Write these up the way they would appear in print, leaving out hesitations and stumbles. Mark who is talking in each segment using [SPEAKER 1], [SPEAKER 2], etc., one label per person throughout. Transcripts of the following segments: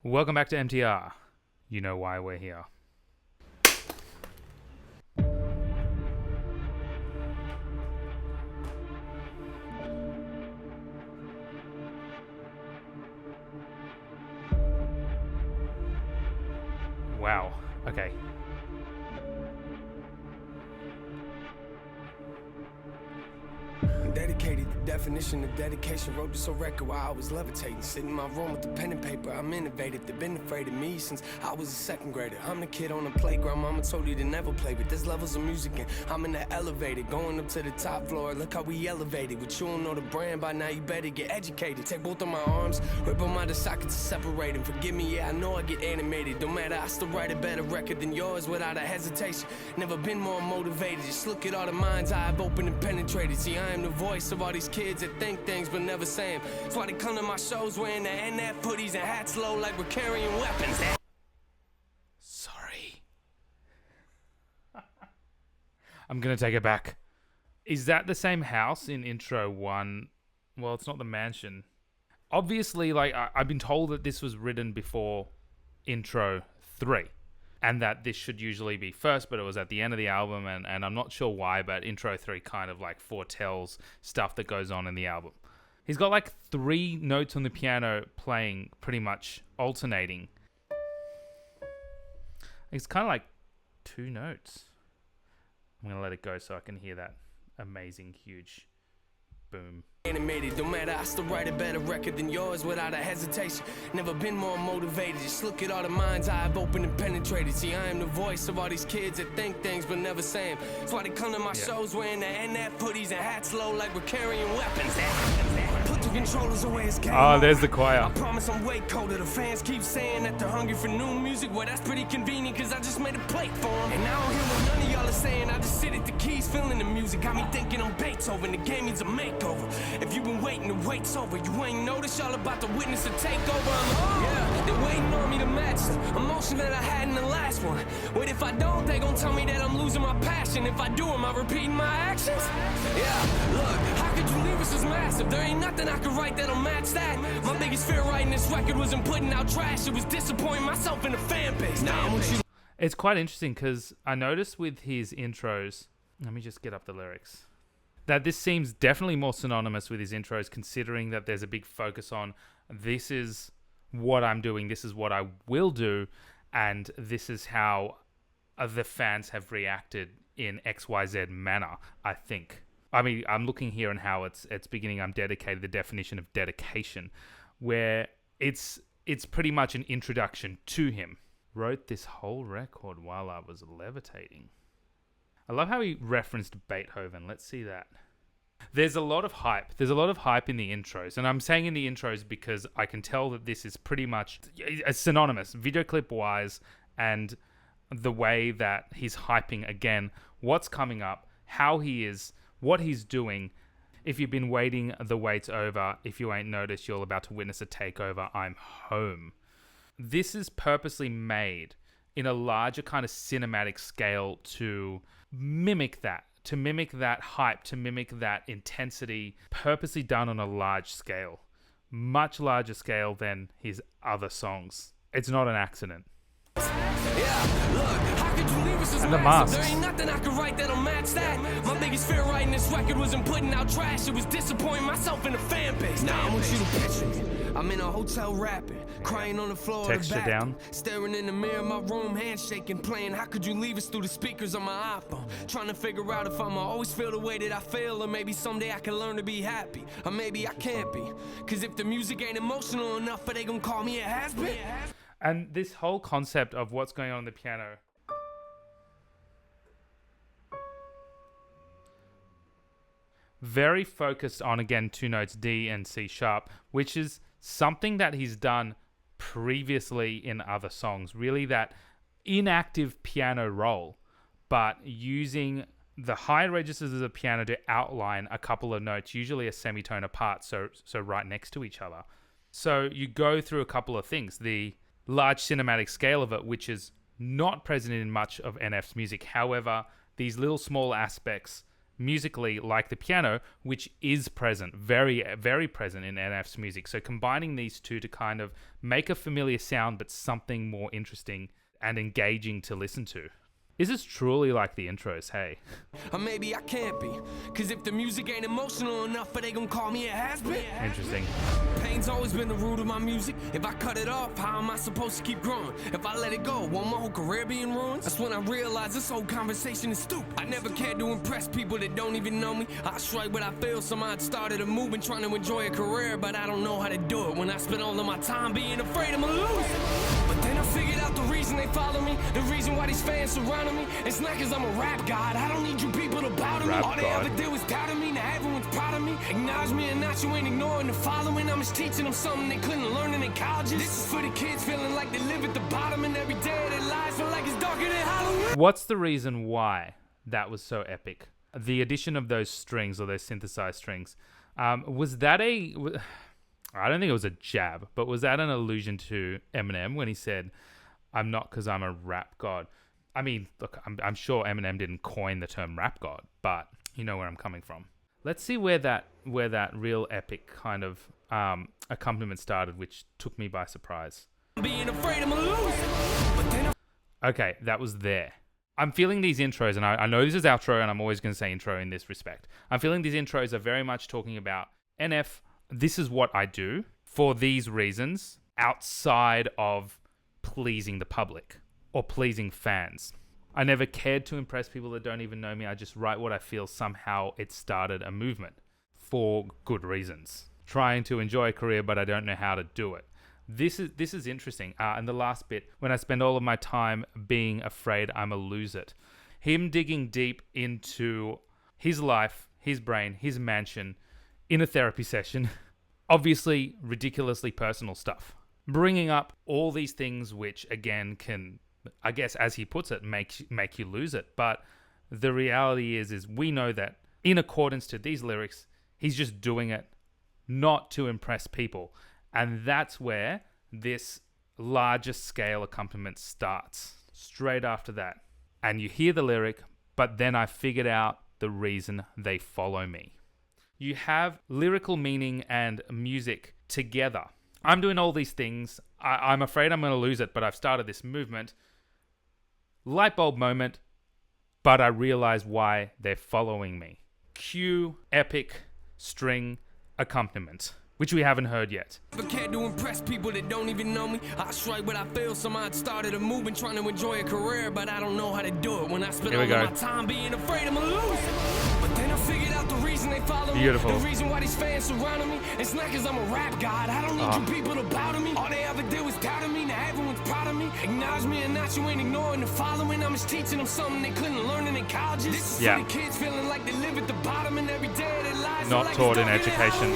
[SPEAKER 1] Welcome back to MTR. You know why we're here. Wow. Okay.
[SPEAKER 2] Dedicated, the definition of dedication. Wrote this on record while I was levitating. Sitting in my room with the pen and paper. I'm innovative. They've been afraid of me since I was a second grader. I'm the kid on the playground. Mama told you to never play with. There's levels of music and I'm in the elevator. Going up to the top floor. Look how we elevated. But you don't know the brand by now. You better get educated. Take both of my arms, rip them out the sockets to separate them. Forgive me, yeah, I know I get animated. Don't matter, I still write a better record than yours without a hesitation. Never been more motivated. Just look at all the minds I've opened and penetrated. See, I am the voice of all these kids that think things but never say them. That's why they come to my shows wearing the NF hoodies and hats low like we're carrying weapons.
[SPEAKER 1] Sorry. I'm going to take it back. Is that the same house in intro 1? Well, it's not the mansion. Obviously, like I've been told that this was written before intro 3. And that this should usually be first, but it was at the end of the album, and I'm not sure why, but intro 3 kind of like foretells stuff that goes on in the album. He's got like 3 notes on the piano playing, pretty much alternating. It's kind of like 2 notes. I'm going to let it go so I can hear that amazing, huge boom.
[SPEAKER 2] Animated, don't matter, I still write a better record than yours without a hesitation. Never been more motivated. Just look at all the minds I've opened and penetrated. See, I am the voice of all these kids that think things but never say them. That's why they come to my shows wearing the NF hoodies and hats low like we're carrying weapons. Put the controllers away, it's game over.
[SPEAKER 1] There's the choir.
[SPEAKER 2] I promise I'm way colder. The fans keep saying that they're hungry for new music. Well, that's pretty convenient because I just made a plate for them. And I don't hear what none of y'all are saying. I just sit at the keys feeling the music. Got me thinking I'm Beethoven. The game needs a makeover. If you've been waiting, the wait's over. You ain't noticed y'all about to witness a takeover. Yeah, they're waiting on me to match the emotion that I had in the last one. Wait, if I don't, they gon' tell me that I'm losing my passion. If I do, am I repeating my actions? Yeah, look, how could you leave us as massive? There ain't nothing I could write that'll match that. My biggest fear writing this record wasn't putting out trash. It was disappointing myself in the fan base. Now I want you.
[SPEAKER 1] It's quite interesting because I noticed with his intros, let me just get up the lyrics, that this seems definitely more synonymous with his intros, considering that there's a big focus on this is what I'm doing, this is what I will do, and this is how the fans have reacted in XYZ manner, I think. I mean, I'm looking here on how it's beginning, I'm dedicated, the definition of dedication, where it's pretty much an introduction to him. Wrote this whole record while I was levitating. I love how he referenced Beethoven. Let's see that. There's a lot of hype. There's a lot of hype in the intros. And I'm saying in the intros because I can tell that this is pretty much synonymous, video clip wise, and the way that he's hyping, again, what's coming up, how he is, what he's doing. If you've been waiting, the wait's over. If you ain't noticed, you're about to witness a takeover. I'm home. This is purposely made in a larger kind of cinematic scale to mimic that hype, to mimic that intensity, purposely done on a large scale, much larger scale than his other songs. It's not an accident.
[SPEAKER 2] Yeah, look, how could you leave us as
[SPEAKER 1] And the
[SPEAKER 2] massive?
[SPEAKER 1] masks.
[SPEAKER 2] There ain't nothing I could write that'll match that. My biggest fear writing this record wasn't putting out trash. It was disappointing myself in the fan base. Now I want you to picture me. I'm in a hotel rapping, crying on the floor of the
[SPEAKER 1] Texture
[SPEAKER 2] bathroom,
[SPEAKER 1] down.
[SPEAKER 2] staring in the mirror of my room, handshaking, playing How Could You Leave Us through the speakers on my iPhone, trying to figure out if I'ma always feel the way that I feel, or maybe someday I can learn to be happy, or maybe I can't be, cause if the music ain't emotional enough, they gon' call me a has-been.
[SPEAKER 1] And this whole concept of what's going on the piano, very focused on, again, 2 notes, D and C sharp, which is something that he's done previously in other songs. Really that inactive piano roll, but using the high registers of the piano to outline a couple of notes, usually a semitone apart, so right next to each other. So you go through a couple of things. The large cinematic scale of it, which is not present in much of NF's music. However, these little small aspects musically like the piano, which is present, very, very present in NF's music. So combining these two to kind of make a familiar sound, but something more interesting and engaging to listen to. Is this truly like the intros, hey?
[SPEAKER 2] Or maybe I can't be, cause if the music ain't emotional enough, they gon' call me a has-been.
[SPEAKER 1] Interesting.
[SPEAKER 2] Pain's always been the root of my music. If I cut it off, how am I supposed to keep growing? If I let it go, won't my whole career be in ruins? That's when I realized this whole conversation is stupid. I never cared to impress people that don't even know me. I strike what I feel, somehow it started a movement trying to enjoy a career, but I don't know how to do it when I spend all of my time being afraid I'ma lose it. But then I figured out the reason they follow me, the reason why these fans surrounding me. It's not cause I'm a rap god, I don't need you people to bow to me. All they ever did was doubt me, now everyone's proud of me. Acknowledge me and not you ain't ignoring the following. I'm just teaching them something they couldn't learn in colleges. This is for the kids feeling like they live at the bottom, and every day of their lives feel like it's darker than Halloween.
[SPEAKER 1] What's the reason why that was so epic? The addition of those strings, or those synthesized strings, was that I don't think it was a jab, but was that an allusion to Eminem when he said, "I'm not because I'm a rap god"? I mean, look, I'm sure Eminem didn't coin the term rap god, but you know where I'm coming from. Let's see where that real epic kind of accompaniment started, which took me by surprise.
[SPEAKER 2] Being afraid I'm lose.
[SPEAKER 1] Okay, that was there. I'm feeling these intros, and I know this is outro, and I'm always going to say intro in this respect. I'm feeling these intros are very much talking about NF, this is what I do for these reasons outside of pleasing the public or pleasing fans. I never cared to impress people that don't even know me. I just write what I feel. Somehow it started a movement for good reasons. Trying to enjoy a career, but I don't know how to do it. This is interesting. And the last bit, when I spend all of my time being afraid I'ma lose it. Him digging deep into his life, his brain, his mansion in a therapy session. Obviously, ridiculously personal stuff. Bringing up all these things which, again, can, I guess, as he puts it, make you lose it. But the reality is we know that in accordance to these lyrics, he's just doing it not to impress people. And that's where this larger scale accompaniment starts. Straight after that. And you hear the lyric, but then I figured out the reason they follow me. You have lyrical meaning and music together. I'm doing all these things. I'm afraid I'm going to lose it, but I've started this movement. Light bulb moment, but I realize why they're following me. Cue epic string accompaniment, which we haven't heard yet.
[SPEAKER 2] I care to impress people that don't even know me. I strike what I feel, somehow it started a movement trying to enjoy a career, but I don't know how to do it when I spend all of my time being afraid I'm gonna lose it. But then I figured out the reason they follow me.
[SPEAKER 1] Beautiful.
[SPEAKER 2] The reason why these fans surrounding me. It's not cause I'm a rap god, I don't need you people to bow to me. All they ever did was doubt me, now everyone's proud of me. Acknowledge me and not you ain't ignoring the following. I'm just teaching them something they couldn't learn in colleges. This is for the kids feeling like they live at the bottom, and every day of their lives
[SPEAKER 1] not
[SPEAKER 2] like
[SPEAKER 1] taught in education.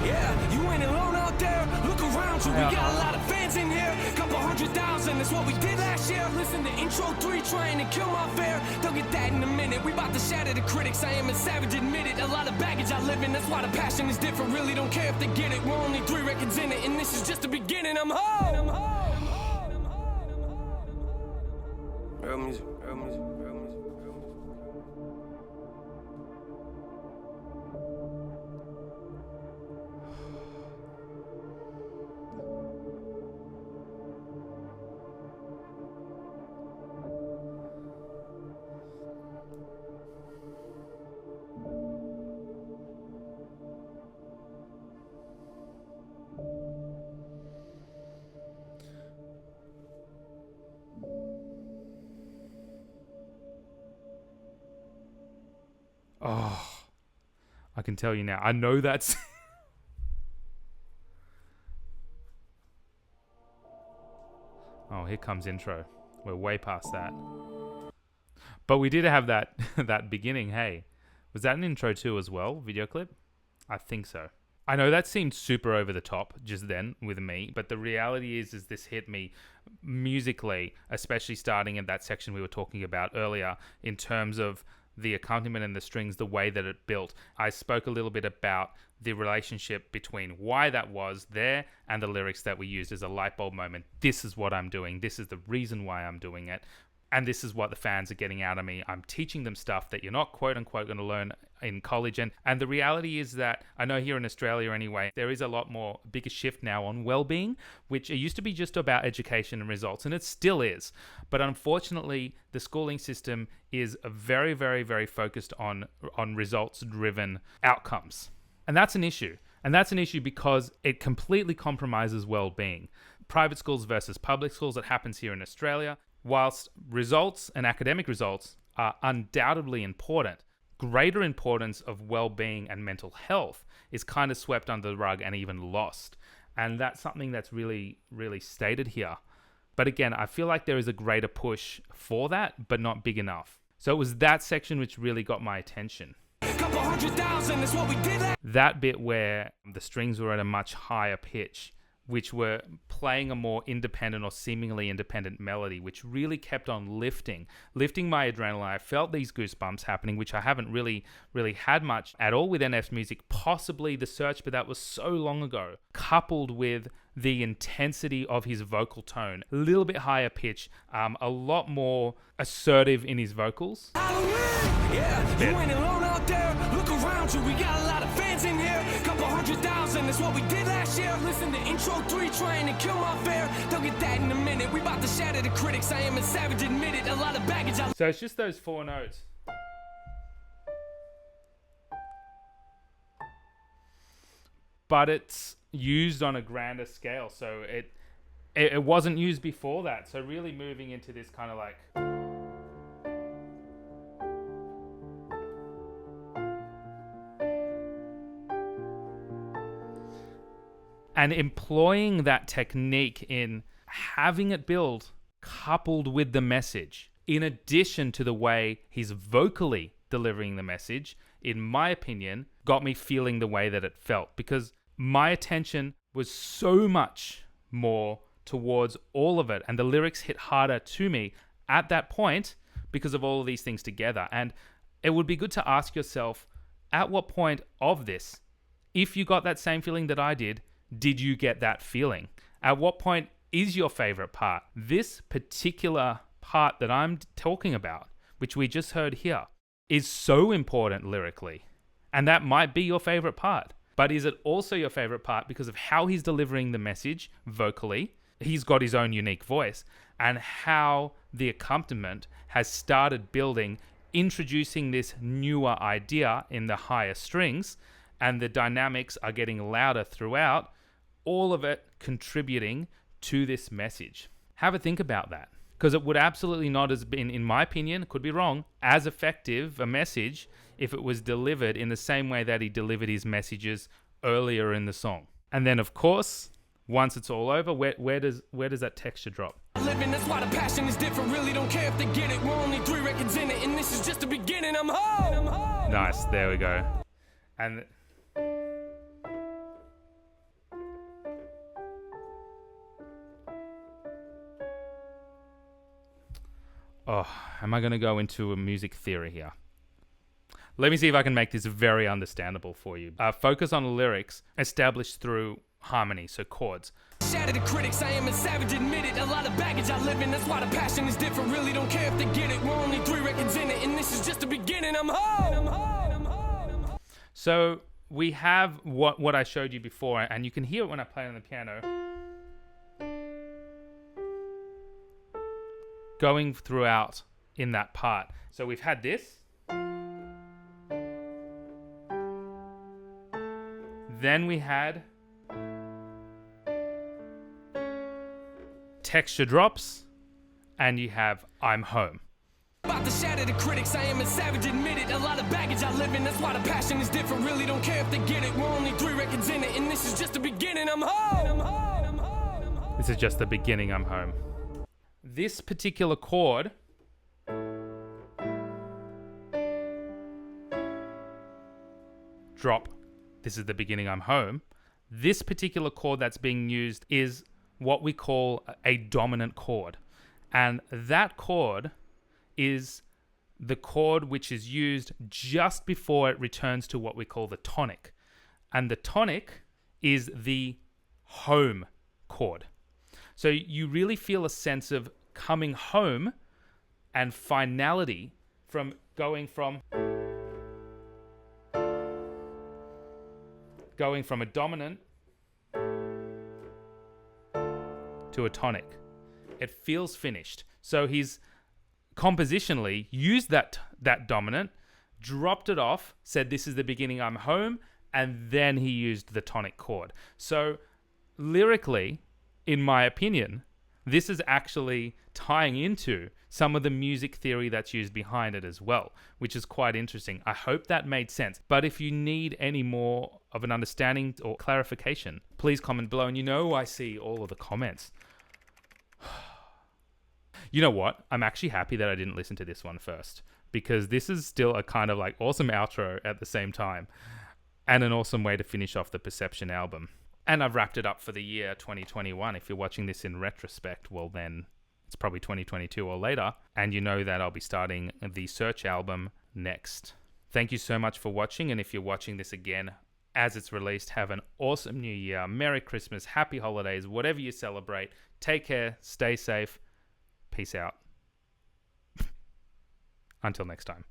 [SPEAKER 2] Yeah, you ain't alone out there. Look around you, we got a lot of fans in here. Couple 100,000, that's what we did last year. Listen to intro 3, trying to kill my fare. They'll get that in a minute. We about to shatter the critics. I am a savage, admit it. A lot of baggage I live in. That's why the passion is different. Really don't care if they get it. We're only 3 records in it, and this is just the beginning. I'm home. Real music, real music, real music, real music.
[SPEAKER 1] Oh, I can tell you now. I know that's... Oh, here comes intro. We're way past that. But we did have that that beginning, hey. Was that an intro too as well? Video clip? I think so. I know that seemed super over the top just then with me, but the reality is this hit me musically, especially starting in that section we were talking about earlier in terms of the accompaniment and the strings, the way that it built. I spoke a little bit about the relationship between why that was there and the lyrics that we used as a light bulb moment. This is what I'm doing. This is the reason why I'm doing it. and this is what the fans are getting out of me. I'm teaching them stuff that you're not quote unquote going to learn in college. And the reality is that I know here in Australia anyway, there is a lot more bigger shift now on well-being, which it used to be just about education and results, and it still is. But unfortunately, the schooling system is very, very, very focused on results-driven outcomes. And that's an issue. And that's an issue because it completely compromises well-being. Private schools versus public schools, it happens here in Australia. Whilst results and academic results are undoubtedly important, greater importance of well-being and mental health is kind of swept under the rug and even lost. And that's something that's really, really stated here. But again, I feel like there is a greater push for that, but not big enough. So it was that section which really got my attention.
[SPEAKER 2] Couple 100,000 is what we did last.
[SPEAKER 1] That bit where the strings were at a much higher pitch, which were playing a more independent or seemingly independent melody, which really kept on lifting my adrenaline. I felt these goosebumps happening, which I haven't really had much at all with NF's music, possibly The Search, but that was so long ago, coupled with the intensity of his vocal tone, a little bit higher pitch, a lot more assertive in his vocals.
[SPEAKER 2] Yeah, you ain't alone out there. Look around you, we got a lot of fans in here. Couple 100,000 is what we did last year. Listen to intro 3, trying to kill my fear. They'll get that in a minute. We about to shatter the critics. I am a savage, admit it. A lot of baggage.
[SPEAKER 1] So it's just those 4 notes. But it's used on a grander scale, so it wasn't used before that. So really moving into this kind of like, and employing that technique in having it build coupled with the message, in addition to the way he's vocally delivering the message, in my opinion, got me feeling the way that it felt, because my attention was so much more towards all of it, and the lyrics hit harder to me at that point because of all of these things together. And it would be good to ask yourself, at what point of this, if you got that same feeling that I did you get that feeling? At what point is your favorite part? This particular part that I'm talking about, which we just heard here, is so important lyrically, and that might be your favorite part. But is it also your favorite part because of how he's delivering the message vocally? He's got his own unique voice, and how the accompaniment has started building, introducing this newer idea in the higher strings, and the dynamics are getting louder throughout, all of it contributing to this message. Have a think about that, because it would absolutely not have been, in my opinion, could be wrong, as effective a message if it was delivered in the same way that he delivered his messages earlier in the song. And then, of course, once it's all over, where does that texture drop?
[SPEAKER 2] Living, that's why the passion is different. Really don't care if they get it. We're only 3 records in it, and this is just the beginning. I'm home.
[SPEAKER 1] Nice, there we go. And am I going to go into a music theory here? Let me see if I can make this very understandable for you. Focus on the lyrics established through harmony, so chords.
[SPEAKER 2] Shatter the critics, I am a savage, admit it. A lot of baggage I live in, that's why the passion is different. Really don't care if they get it. We're only 3 records in it, and this is just the beginning. I'm home.
[SPEAKER 1] So we have what I showed you before, and you can hear it when I play it on the piano, going throughout in that part. So we've had this, then we had texture drops, and you have I'm home.
[SPEAKER 2] About to shatter the critics, I am a savage, admit it. A lot of baggage I live in, that's why the passion is different. Really don't care if they get it. We're only 3 records in it, and this is just the beginning. I'm home.
[SPEAKER 1] This is just the beginning. I'm home. This particular chord drop. This is the beginning. I'm home. This particular chord that's being used is what we call a dominant chord. And that chord is the chord which is used just before it returns to what we call the tonic. And the tonic is the home chord. So you really feel a sense of coming home and finality from going from a dominant to a tonic. It feels finished. So he's compositionally used that dominant, dropped it off, said this is the beginning, I'm home, and then he used the tonic chord. So lyrically, in my opinion, this is actually tying into some of the music theory that's used behind it as well, which is quite interesting. I hope that made sense. But if you need any more of an understanding or clarification, please comment below. And I see all of the comments. You know what? I'm actually happy that I didn't listen to this one first, because this is still a kind of like awesome outro at the same time, and an awesome way to finish off the Perception album. And I've wrapped it up for the year 2021. If you're watching this in retrospect, well then it's probably 2022 or later, and you know that I'll be starting the Search album next. Thank you so much for watching, and if you're watching this again as it's released, have an awesome new year. Merry Christmas, happy holidays, whatever you celebrate. Take care, stay safe. Peace out. Until next time.